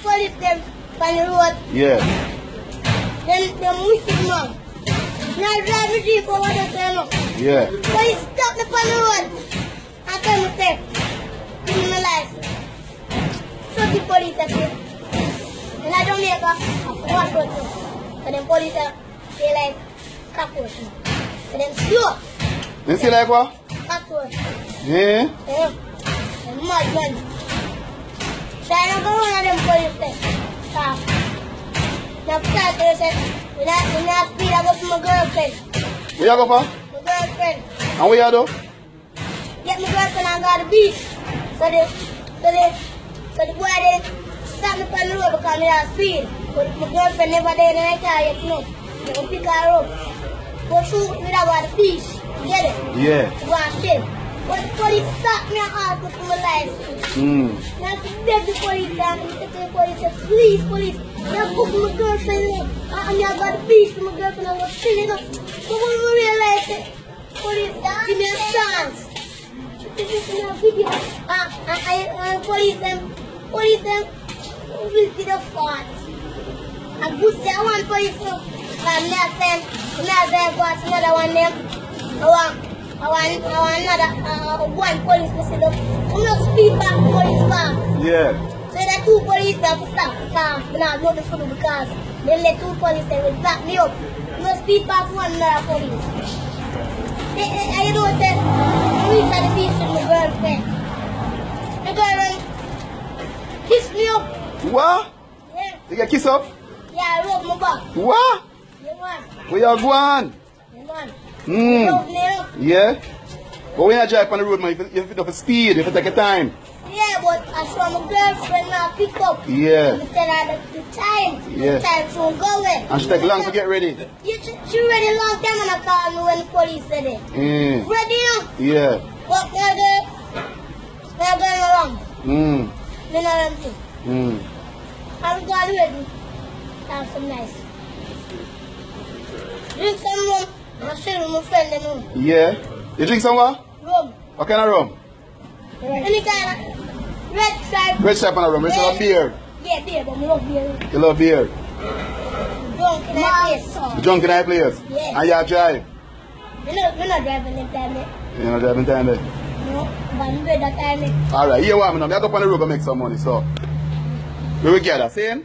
police them on the road. Yeah. Then they wicked man. Now drive the jeep over the turn. Yeah. Police stop me on the road. I tell me say, give me my license. So the police are here. And I don't make a one person. So the police are they like cockroach. So them slow. You see like what? Cockroach. Yeah. Yeah. And mad man. So I don't go one of them police there. Stop. Now start they say, when I speed I go to my girlfriend. Where you go for? My girlfriend. And where you do? Get my girlfriend and go to the beach. So the boy then stop me on the road because I have speed. But my girlfriend never there in the car yet, you know. They go pick her up. Go shoot me that go to the beach. You get it? Yeah. Go and chill. But the police stop me and ask me for my license. Now I beg the police and I say to the police, say, please police, you book my girlfriend and I got the beach with my girlfriend and I was chilling up. So when we realize it, police give me a chance. This is in a video. Police them will be the fault. I good say one police now. I'm not saying go to another one them. I want another one police to sit up. I'm not speed back police car. Yeah. So the two police have to stop the car. I'm not going to do because then the two police they will back me up. I'm not speed back one another police. I know that we reach at the beach with my girlfriend. The girlfriend kissed me up. What? Yeah. You get kiss up? Yeah, I rub my back. What? Yeah, man. Where you going? Yeah, man. Hmm. Rub me up. Yeah? But when you drive on the road, man, you have to speed, you have to take your time. Yeah, but I saw my girlfriend now pick up. Yeah. I tell her the time. Yeah. The time she won't go away. And she take long to get ready. Yeah, she ready long time and I call me when the police are there. Ready now? Yeah. What they're going around. They're not empty. I'm going ready. Have some nice. Drink some rum. I'm sure with my friend them rum. Yeah. You drink some what? Rum. What kind of rum? Any kind of red stripe. Red stripe and a rum. Red stripe and beer. Yeah, beer, but I love beer. You love beer. Drunk in that place. You drunk in that place? Yeah. And you drive? We're not driving them time there. You're not driving time there? No, but I'm good that time there. Alright, here what I'm going to go up on the road and make some money, so. We will get that, see?